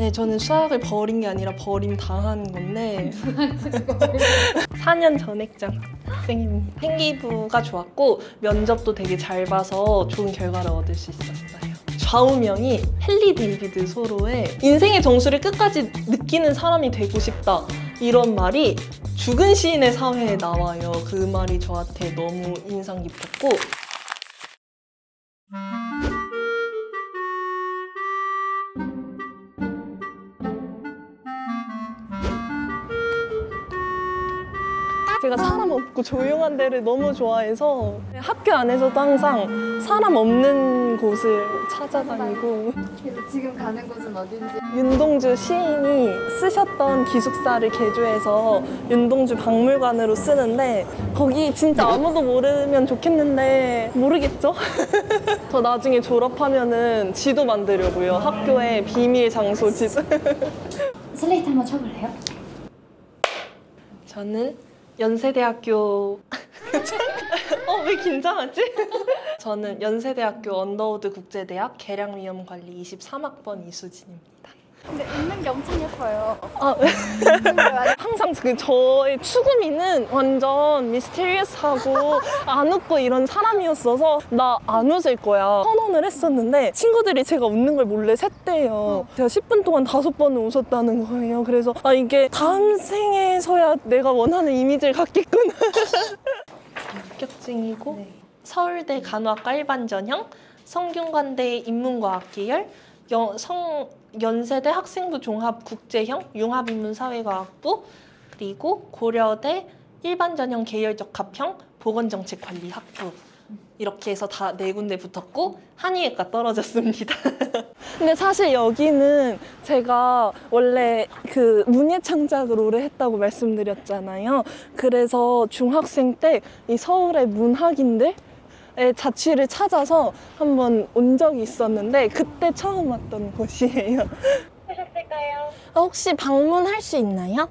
네, 저는 수학을 버린 게 아니라 버림당한 건데 4년 전액장 학생입니다. 생기부가 좋았고 면접도 되게 잘 봐서 좋은 결과를 얻을 수 있었어요. 좌우명이 헨리 데이비드 소로의 인생의 정수를 끝까지 느끼는 사람이 되고 싶다, 이런 말이 죽은 시인의 사회에 나와요. 그 말이 저한테 너무 인상 깊었고, 제가 사람 없고 조용한 데를 너무 좋아해서 학교 안에서도 항상 사람 없는 곳을 찾아다니고. 그래서 지금 가는 곳은 어딘지? 윤동주 시인이 쓰셨던 기숙사를 개조해서 윤동주 박물관으로 쓰는데 거기 진짜 아무도 모르면 좋겠는데 모르겠죠? 저 나중에 졸업하면은 지도 만들려고요. 학교의 비밀 장소 지도. 슬레이트 한번 쳐볼래요? 저는 연세대학교 왜 긴장하지? 저는 연세대학교 언더우드 국제대학 계량위험관리 23학번 이수진입니다. 근데 웃는 게 엄청 예뻐요. 항상 저의 추구미는 완전 미스테리어스하고 안 웃고 이런 사람이었어서 나 안 웃을 거야 선언을 했었는데 친구들이 제가 웃는 걸 몰래 샜대요. 제가 10분 동안 5번은 웃었다는 거예요. 그래서 이게 다음 생에서야 내가 원하는 이미지를 갖겠구나. 합격증이고 네. 서울대 간호학과 일반 전형, 성균관대 인문과학 계열, 연세대 학생부 종합 국제형 융합인문사회과학부, 그리고 고려대 일반 전형 계열적 합형 보건정책관리학부, 이렇게 해서 다 4군데 붙었고 한의외과 떨어졌습니다. 근데 사실 여기는 제가 원래 그 문예창작을 오래 했다고 말씀드렸잖아요. 그래서 중학생 때 이 서울의 문학인들 자취를 찾아서 한번 온 적이 있었는데 그때 처음 왔던 곳이에요. 하셨을까요? 혹시 방문할 수 있나요?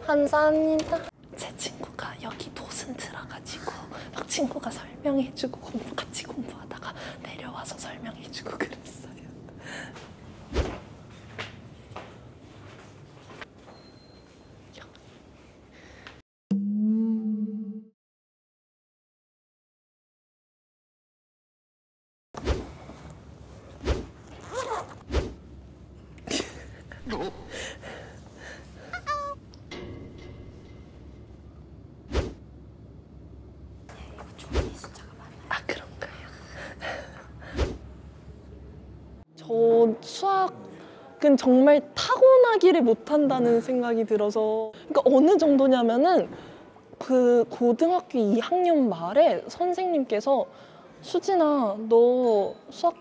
감사합니다. 제 친구가 여기 도슨트라 가지고 막 친구가 설명해주고 같이 공부하다가 내려와서 설명해주고 그랬어요. 저 수학은 정말 타고나기를 못한다는 생각이 들어서, 그러니까 어느 정도냐면은 그 고등학교 2학년 말에 선생님께서 수진아 너 수학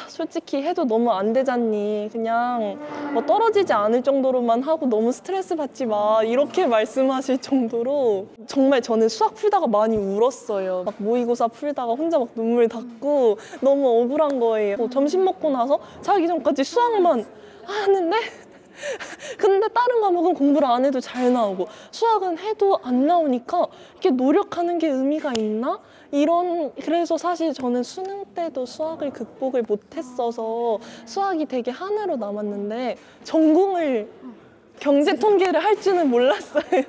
솔직히 해도 너무 안 되잖니, 그냥 뭐 떨어지지 않을 정도로만 하고 너무 스트레스 받지 마, 이렇게 말씀하실 정도로 정말 저는 수학 풀다가 많이 울었어요. 막 모의고사 풀다가 혼자 막 눈물 닦고 너무 억울한 거예요. 점심 먹고 나서 자기 전까지 수학만 하는데 근데 다른 과목은 공부를 안 해도 잘 나오고 수학은 해도 안 나오니까 이렇게 노력하는 게 의미가 있나? 그래서 사실 저는 수능 때도 수학을 극복을 못했어서 수학이 되게 하나로 남았는데 전공을 경제 통계를 할 줄은 몰랐어요.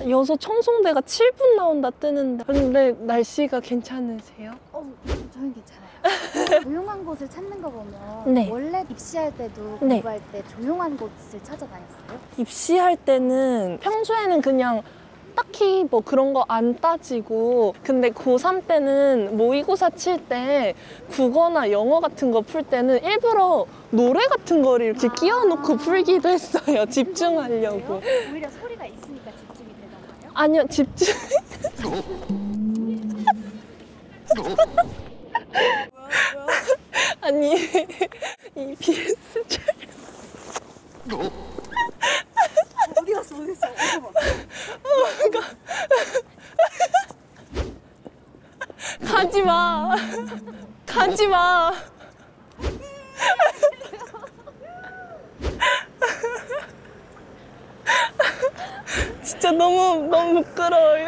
여서 청송대가 7분 나온다 뜨는데 근데 날씨가 괜찮으세요? 저는 괜찮아요. 조용한 곳을 찾는 거 보면 네. 원래 입시할 때도 네. 공부할 때 조용한 곳을 찾아다녔어요? 입시할 때는 평소에는 그냥 딱히 뭐 그런 거 안 따지고, 근데 고3 때는 모의고사 칠 때 국어나 영어 같은 거 풀 때는 일부러 노래 같은 거를 이렇게 끼워놓고 풀기도 했어요. 집중하려고. 그래요? 오히려 소리가 있으니까 집중이 되던가요? 아니요, 집중. 아니, EBS 촬영. 어디 갔어? 가지 마. 가지 마. 진짜 너무 부끄러워요.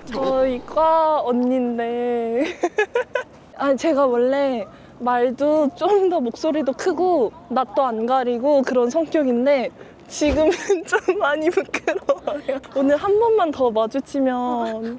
저희 과 언니인데 아니, 제가 원래 말도 좀 더 목소리도 크고 낯도 안 가리고 그런 성격인데 지금은 좀 많이 부끄러워요. 오늘 한 번만 더 마주치면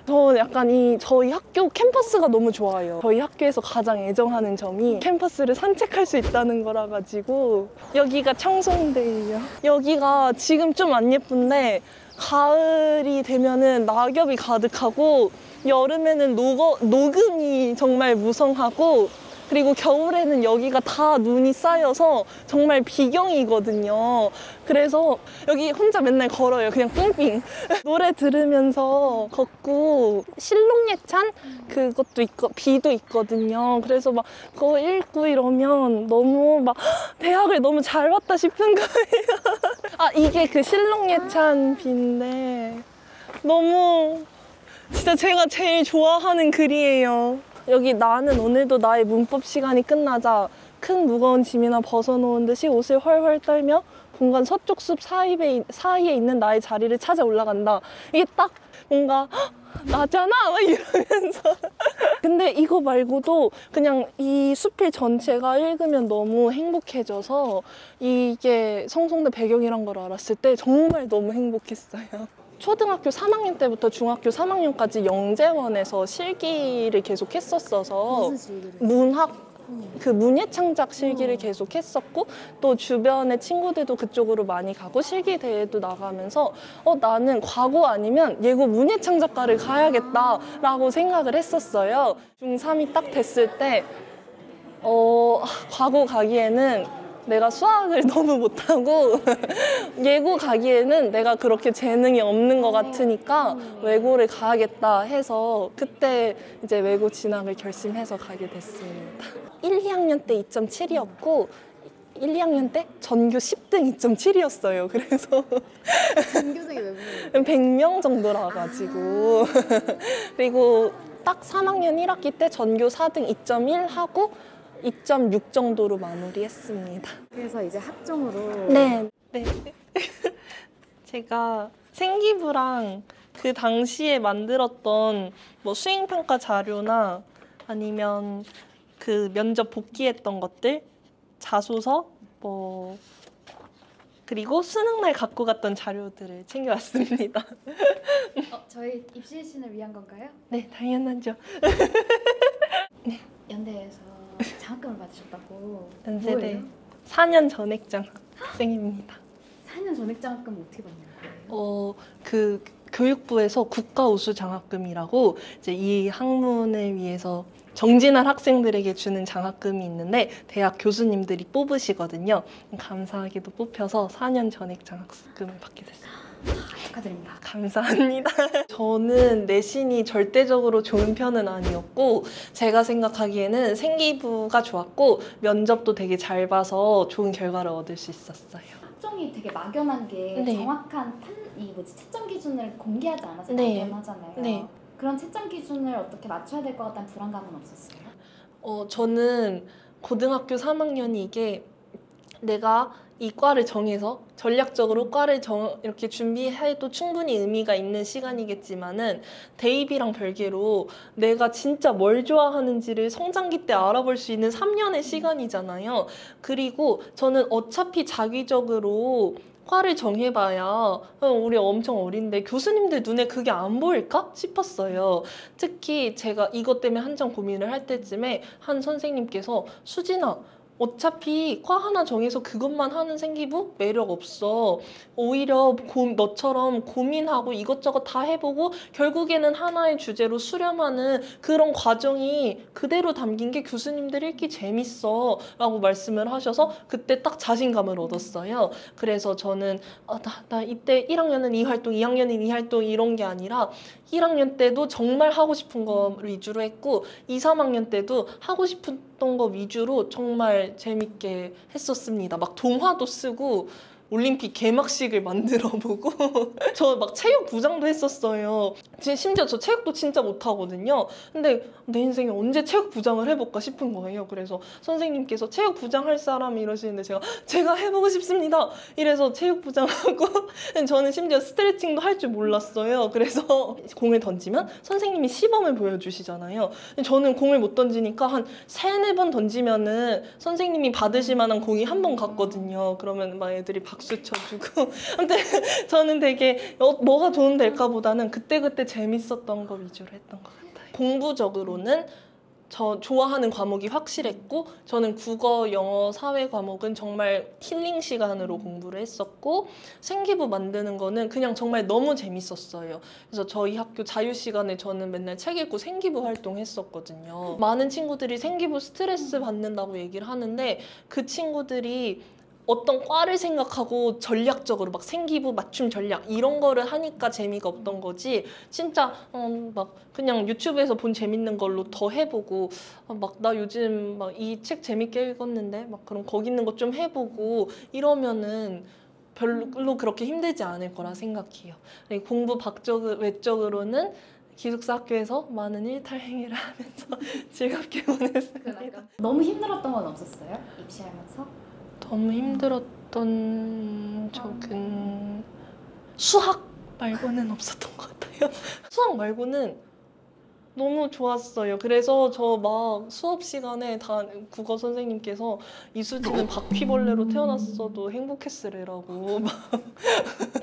저 약간 저희 학교 캠퍼스가 너무 좋아요. 저희 학교에서 가장 애정하는 점이 캠퍼스를 산책할 수 있다는 거라 가지고. 여기가 청송대예요. 여기가 지금 좀 안 예쁜데 가을이 되면은 낙엽이 가득하고 여름에는 녹음이 정말 무성하고, 그리고 겨울에는 여기가 다 눈이 쌓여서 정말 비경이거든요. 그래서 여기 혼자 맨날 걸어요. 그냥 삥삥. 노래 들으면서 걷고, 실록예찬 그것도 있고 비도 있거든요. 그래서 막 그거 읽고 이러면 너무 막 대학을 너무 잘 왔다 싶은 거예요. 아, 이게 그 실록예찬 비인데 너무 진짜 제가 제일 좋아하는 글이에요. 여기 나는 오늘도 나의 문법 시간이 끝나자 큰 무거운 짐이나 벗어놓은 듯이 옷을 헐헐 떨며 공간 서쪽 숲 사이에 있는 나의 자리를 찾아 올라간다. 이게 딱 뭔가 나잖아? 막 이러면서. 근데 이거 말고도 그냥 이 수필 전체가 읽으면 너무 행복해져서 이게 성송대 배경이란 걸 알았을 때 정말 너무 행복했어요. 초등학교 3학년 때부터 중학교 3학년까지 영재원에서 실기를 계속 했었어서 무슨 실기를? 문학, 그 문예창작 실기를 계속 했었고, 또 주변에 친구들도 그쪽으로 많이 가고 실기 대회도 나가면서 나는 과고 아니면 예고 문예창작과를 가야겠다라고 생각을 했었어요. 중3이 딱 됐을 때 과고 가기에는 내가 수학을 너무 못하고 예고 가기에는 내가 그렇게 재능이 없는 것 같으니까 외고를 가야겠다 해서 그때 이제 외고 진학을 결심해서 가게 됐습니다. 1, 2학년 때 2.7이었고 1, 2학년 때 전교 10등 2.7이었어요. 그래서 전교생이 왜 보는 100명 정도라 가지고 그리고 딱 3학년 1학기 때 전교 4등 2.1 하고 2.6 정도로 마무리했습니다. 그래서 이제 학종으로 네. 제가 생기부랑 그 당시에 만들었던 뭐 수행평가 자료나 아니면 그 면접 복귀했던 것들, 자소서, 뭐 그리고 수능날 갖고 갔던 자료들을 챙겨왔습니다. 저희 입시신을 위한 건가요? 네, 당연하죠. 연대에서 장학금을 받으셨다고. 연세대 뭐예요? 4년 전액장 학생입니다. 4년 전액 장학금 어떻게 받는 거예요? 그 교육부에서 국가우수 장학금이라고 이제 이 학문을 위해서 정진할 학생들에게 주는 장학금이 있는데 대학 교수님들이 뽑으시거든요. 감사하게도 뽑혀서 4년 전액 장학금을 받게 됐어요. 축하드립니다. 감사합니다. 저는 내신이 절대적으로 좋은 편은 아니었고 제가 생각하기에는 생기부가 좋았고 면접도 되게 잘 봐서 좋은 결과를 얻을 수 있었어요. 학종이 되게 막연한 게 네. 정확한 채점 기준을 공개하지 않아서 네. 막연하잖아요. 네. 그런 채점 기준을 어떻게 맞춰야 될 것 같다는 불안감은 없었어요? 저는 고등학교 3학년이 이게 내가 이 과를 정해서 전략적으로 과를 이렇게 준비해도 충분히 의미가 있는 시간이겠지만은 대입이랑 별개로 내가 진짜 뭘 좋아하는지를 성장기 때 알아볼 수 있는 3년의 시간이잖아요. 그리고 저는 어차피 자기적으로 과를 정해봐야 우리 엄청 어린데 교수님들 눈에 그게 안 보일까 싶었어요. 특히 제가 이것 때문에 한참 고민을 할 때쯤에 한 선생님께서 수진아, 어차피 과 하나 정해서 그것만 하는 생기부 매력 없어. 오히려 너처럼 고민하고 이것저것 다 해보고 결국에는 하나의 주제로 수렴하는 그런 과정이 그대로 담긴 게 교수님들 읽기 재밌어 라고 말씀을 하셔서 그때 딱 자신감을 얻었어요. 그래서 저는 나 이때 1학년은 이 활동, 2학년은 이 활동 이런 게 아니라 1학년 때도 정말 하고 싶은 거 위주로 했고 2, 3학년 때도 하고 싶었던 거 위주로 정말 재밌게 했었습니다. 막 동화도 쓰고 올림픽 개막식을 만들어보고 저 막 체육 부장도 했었어요. 심지어 저 체육도 진짜 못하거든요. 근데 내 인생에 언제 체육 부장을 해볼까 싶은 거예요. 그래서 선생님께서 체육 부장 할 사람이 이러시는데 제가 해보고 싶습니다. 이래서 체육 부장하고 저는 심지어 스트레칭도 할 줄 몰랐어요. 그래서 공을 던지면 선생님이 시범을 보여주시잖아요. 저는 공을 못 던지니까 한 3-4번 던지면은 선생님이 받으실 만한 공이 한 번 갔거든요. 그러면 막 애들이 박수 쳐주고 근데 저는 되게 뭐가 도움될까 보다는 그때그때 재밌었던 거 위주로 했던 것 같아요. 공부적으로는 저 좋아하는 과목이 확실했고 저는 국어, 영어, 사회 과목은 정말 힐링 시간으로 공부를 했었고 생기부 만드는 거는 그냥 정말 너무 재밌었어요. 그래서 저희 학교 자유 시간에 저는 맨날 책 읽고 생기부 활동했었거든요. 많은 친구들이 생기부 스트레스 받는다고 얘기를 하는데 그 친구들이 어떤 과를 생각하고 전략적으로 막 생기부 맞춤 전략 이런 거를 하니까 재미가 없던 거지 진짜 막 그냥 유튜브에서 본 재밌는 걸로 더 해보고 막 나 요즘 막 이 책 재밌게 읽었는데 막 그럼 거기 있는 거 좀 해보고 이러면은 별로 그렇게 힘들지 않을 거라 생각해요. 공부 외적으로는 기숙사 학교에서 많은 일탈 행위를 하면서 즐겁게 보냈습니다. 너무 힘들었던 건 없었어요? 입시하면서? 너무 힘들었던 적은 수학 말고는 없었던 것 같아요. 수학 말고는 너무 좋았어요. 그래서 저 막 수업 시간에 국어 선생님께서 이수지는 바퀴벌레로 태어났어도 행복했으리라고 막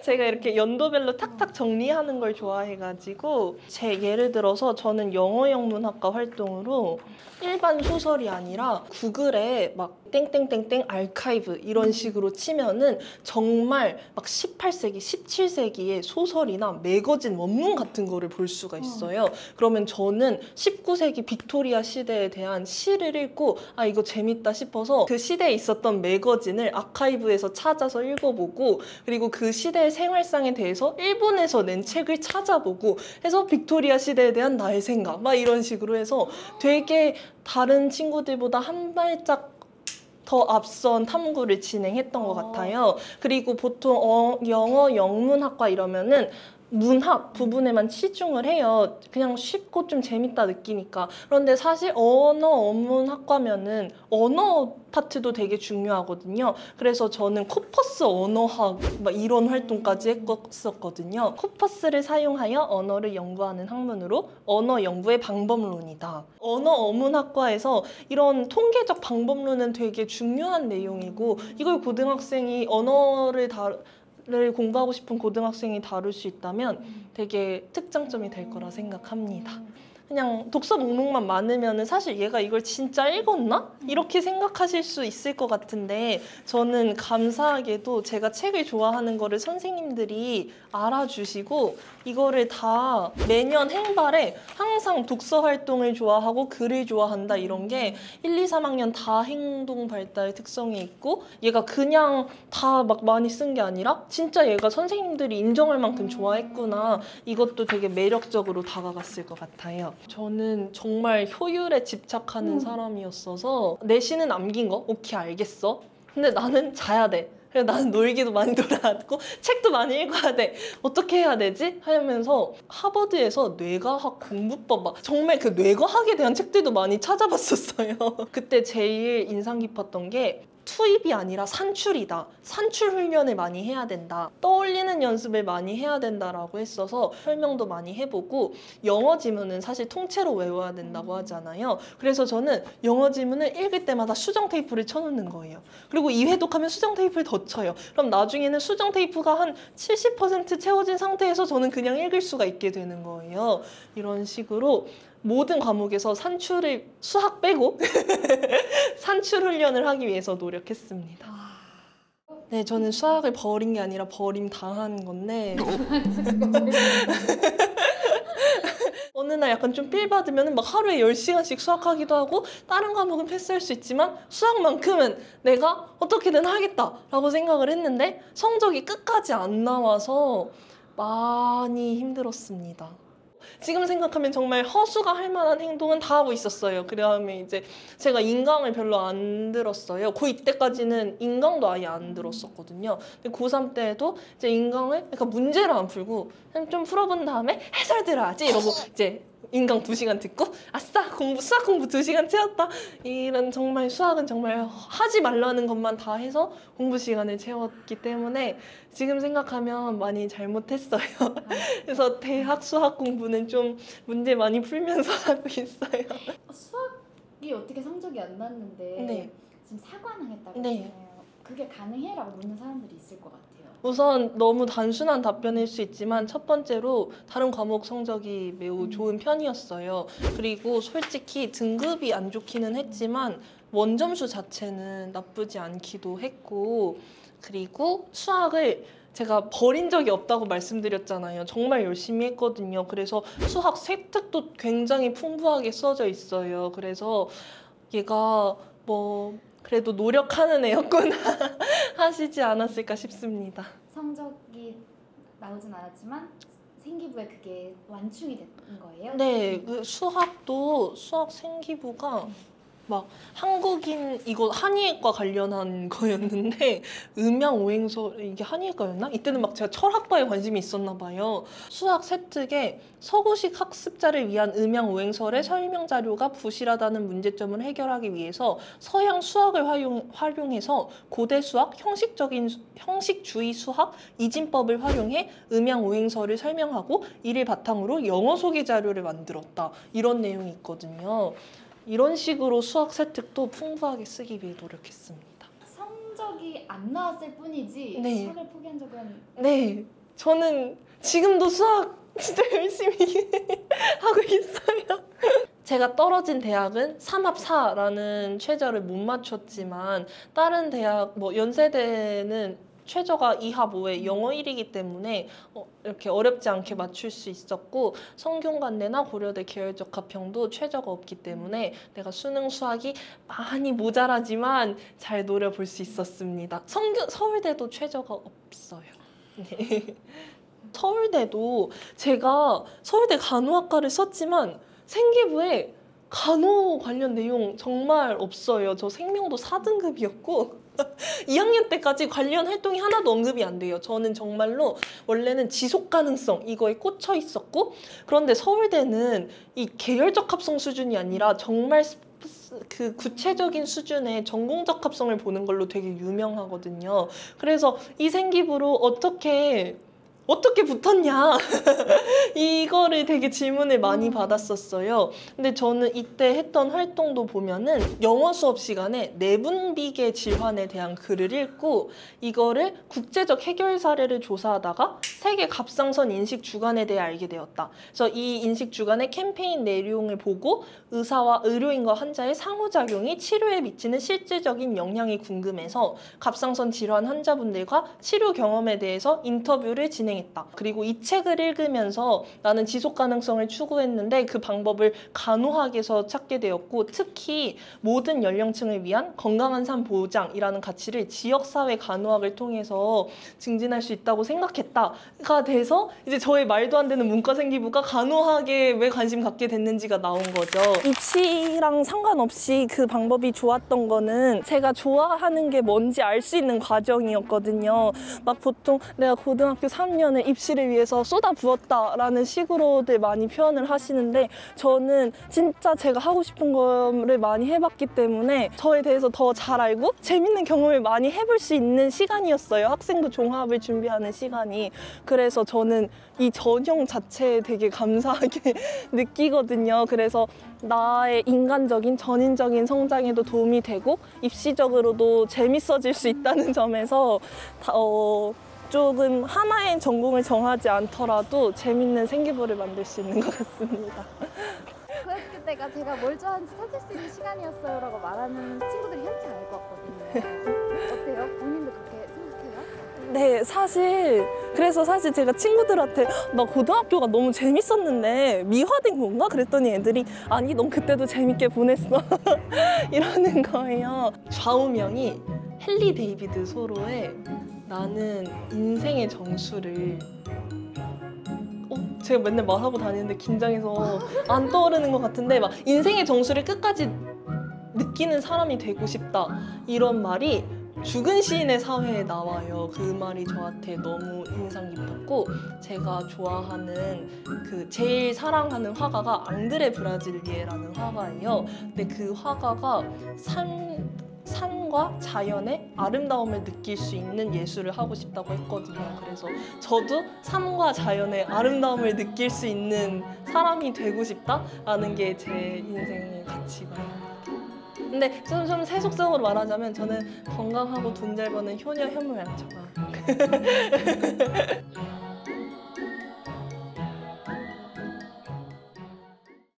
제가 이렇게 연도별로 탁탁 정리하는 걸 좋아해가지고 예를 들어서 저는 영어 영문학과 활동으로 일반 소설이 아니라 구글에 막 땡땡땡땡 아카이브 이런 식으로 치면은 정말 막 18세기, 17세기의 소설이나 매거진 원문 같은 거를 볼 수가 있어요. 그러면 저는 19세기 빅토리아 시대에 대한 시를 읽고 아 이거 재밌다 싶어서 그 시대에 있었던 매거진을 아카이브에서 찾아서 읽어보고 그리고 그 시대의 생활상에 대해서 일본에서 낸 책을 찾아보고 해서 빅토리아 시대에 대한 나의 생각 막 이런 식으로 해서 되게 다른 친구들보다 한 발짝 더 앞선 탐구를 진행했던 것 같아요. 그리고 보통 영어 영문학과 이러면은 문학 부분에만 치중을 해요. 그냥 쉽고 좀 재밌다 느끼니까. 그런데 사실 언어 언문학과면은 언어 파트도 되게 중요하거든요. 그래서 저는 코퍼스 언어학 막 이런 활동까지 했었거든요. 코퍼스를 사용하여 언어를 연구하는 학문으로 언어 연구의 방법론이다. 언어 어문학과에서 이런 통계적 방법론은 되게 중요한 내용이고 이걸 고등학생이 언어를 공부하고 싶은 고등학생이 다룰 수 있다면 되게 특장점이 될 거라 생각합니다. 그냥 독서 목록만 많으면 사실 얘가 이걸 진짜 읽었나? 이렇게 생각하실 수 있을 것 같은데 저는 감사하게도 제가 책을 좋아하는 거를 선생님들이 알아주시고 이거를 다 매년 행발에 항상 독서 활동을 좋아하고 글을 좋아한다 이런 게 1, 2, 3학년 다 행동 발달 특성이 있고 얘가 그냥 다 막 많이 쓴 게 아니라 진짜 얘가 선생님들이 인정할 만큼 좋아했구나 이것도 되게 매력적으로 다가갔을 것 같아요. 저는 정말 효율에 집착하는 사람이었어서 내신은 암긴 거? 오케이 알겠어. 근데 나는 자야 돼. 그래서 나는 놀기도 많이 놀아야고 책도 많이 읽어야 돼. 어떻게 해야 되지? 하면서 하버드에서 뇌과학 공부법 막 정말 그 뇌과학에 대한 책들도 많이 찾아봤었어요. 그때 제일 인상 깊었던 게 투입이 아니라 산출이다. 산출 훈련을 많이 해야 된다. 떠올리는 연습을 많이 해야 된다라고 했어서 설명도 많이 해보고 영어 지문은 사실 통째로 외워야 된다고 하잖아요. 그래서 저는 영어 지문을 읽을 때마다 수정 테이프를 쳐놓는 거예요. 그리고 2회독하면 수정 테이프를 더 쳐요. 그럼 나중에는 수정 테이프가 한 70% 채워진 상태에서 저는 그냥 읽을 수가 있게 되는 거예요. 이런 식으로 모든 과목에서 산출을 수학 빼고 산출 훈련을 하기 위해서 노력했습니다. 네, 저는 수학을 버린 게 아니라 버림 당한 건데 어느 날 약간 좀 필 받으면 막 하루에 10시간씩 수학하기도 하고 다른 과목은 패스할 수 있지만 수학만큼은 내가 어떻게든 하겠다라고 생각을 했는데 성적이 끝까지 안 나와서 많이 힘들었습니다. 지금 생각하면 정말 허수가 할 만한 행동은 다 하고 있었어요. 그다음에 이제 제가 인강을 별로 안 들었어요. 고2 때까지는 인강도 아예 안 들었었거든요. 근데 고3 때도 이제 인강을 그러니까 문제를 안 풀고 그냥 좀 풀어본 다음에 해설 들어야지 이러고 이제 인강 2시간 듣고 아싸 수학 공부 2시간 채웠다. 이런 정말 수학은 정말 하지 말라는 것만 다 해서 공부 시간을 채웠기 때문에 지금 생각하면 많이 잘못했어요. 그래서 대학 수학 공부는 좀 문제 많이 풀면서 하고 있어요. 수학이 어떻게 성적이 안 났는데 네. 지금 사과는 했다고 네. 했잖아요. 그게 가능해라고 묻는 사람들이 있을 것 같아요. 우선 너무 단순한 답변일 수 있지만 첫 번째로 다른 과목 성적이 매우 좋은 편이었어요. 그리고 솔직히 등급이 안 좋기는 했지만 원점수 자체는 나쁘지 않기도 했고 그리고 수학을 제가 버린 적이 없다고 말씀드렸잖아요. 정말 열심히 했거든요. 그래서 수학 세특도 굉장히 풍부하게 써져 있어요. 그래서 얘가 뭐 그래도 노력하는 애였구나 하시지 않았을까 싶습니다. 성적이 나오진 않았지만 생기부에 그게 완충이 된 거예요? 네, 그 수학도 수학 생기부가 막 한국인 이거 한의학과 관련한 거였는데 음양오행서 이게 한의학과였나? 이때는 막 제가 철학과에 관심이 있었나 봐요. 수학 세특에 서구식 학습자를 위한 음양오행설의 설명 자료가 부실하다는 문제점을 해결하기 위해서 서양 수학을 활용해서 고대 수학, 형식주의 수학, 이진법을 활용해 음양오행설을 설명하고 이를 바탕으로 영어 소개 자료를 만들었다. 이런 내용이 있거든요. 이런 식으로 수학 세특도 풍부하게 쓰기 위해 노력했습니다. 성적이 안 나왔을 뿐이지 네. 수학을 포기한 적은 네, 저는 지금도 수학 진짜 열심히 하고 있어요. 제가 떨어진 대학은 삼합사라는 최저를 못 맞췄지만 다른 대학, 뭐 연세대는 최저가 2합 5에 영어 1이기 때문에 이렇게 어렵지 않게 맞출 수 있었고 성균관대나 고려대 계열적 합평도 최저가 없기 때문에 내가 수능 수학이 많이 모자라지만 잘 노려볼 수 있었습니다. 서울대도 최저가 없어요. 네. 서울대도 제가 서울대 간호학과를 썼지만 생기부에 간호 관련 내용 정말 없어요. 저 생명도 4등급이었고 2학년 때까지 관련 활동이 하나도 언급이 안 돼요. 저는 정말로 원래는 지속 가능성 이거에 꽂혀 있었고 그런데 서울대는 이 계열적 합성 수준이 아니라 정말 그 구체적인 수준의 전공적 합성을 보는 걸로 되게 유명하거든요. 그래서 이 생기부로 어떻게 붙었냐 이거를 되게 질문을 많이 받았었어요. 근데 저는 이때 했던 활동도 보면은 영어 수업 시간에 내분비계 질환에 대한 글을 읽고 이거를 국제적 해결 사례를 조사하다가 세계 갑상선 인식 주간에 대해 알게 되었다. 그래서 이 인식 주간의 캠페인 내용을 보고 의사와 의료인과 환자의 상호작용이 치료에 미치는 실질적인 영향이 궁금해서 갑상선 질환 환자분들과 치료 경험에 대해서 인터뷰를 진행했다. 그리고 이 책을 읽으면서 나는 지속 가능성을 추구했는데 그 방법을 간호학에서 찾게 되었고 특히 모든 연령층을 위한 건강한 삶 보장이라는 가치를 지역사회 간호학을 통해서 증진할 수 있다고 생각했다가 돼서 이제 저의 말도 안 되는 문과생기부가 간호학에 왜 관심 갖게 됐는지가 나온 거죠. 입시랑 상관없이 그 방법이 좋았던 거는 제가 좋아하는 게 뭔지 알 수 있는 과정이었거든요. 막 보통 내가 고등학교 3년을 입시를 위해서 쏟아부었다라는 식으로들 많이 표현을 하시는데 저는 진짜 제가 하고 싶은 거를 많이 해봤기 때문에 저에 대해서 더 잘 알고 재밌는 경험을 많이 해볼 수 있는 시간이었어요. 학생부 종합을 준비하는 시간이. 그래서 저는 이 전형 자체에 되게 감사하게 느끼거든요. 그래서 나의 인간적인 전인적인 성장에도 도움이 되고 입시적으로도 재밌어질 수 있다는 점에서 조금 하나의 전공을 정하지 않더라도 재밌는 생기부를 만들 수 있는 것 같습니다. 고등학교 때가 제가 뭘 좋아하는지 찾을 수 있는 시간이었어요 라고 말하는 친구들이 흔치 않을 것 같거든요. 어때요? 본인도 그렇게 생각해요? 네, 그래서 사실 제가 친구들한테 나 고등학교가 너무 재밌었는데 미화된 건가? 그랬더니 애들이 아니 넌 그때도 재밌게 보냈어 이러는 거예요. 좌우명이 헨리 데이비드 소로의 나는 인생의 정수를 제가 맨날 말하고 다니는데 긴장해서 안 떠오르는 것 같은데 막 인생의 정수를 끝까지 느끼는 사람이 되고 싶다 이런 말이 죽은 시인의 사회에 나와요. 그 말이 저한테 너무 인상 깊었고 제가 좋아하는 그 제일 사랑하는 화가가 앙드레 브라질리에라는 화가예요. 근데 그 화가가 산과 자연의 아름다움을 느낄 수 있는 예술을 하고 싶다고 했거든요. 그래서 저도 산과 자연의 아름다움을 느낄 수 있는 사람이 되고 싶다라는 게 제 인생의 가치관입니다. 근데 좀 세속적으로 말하자면 저는 건강하고 돈 잘 버는 효녀 현모양처가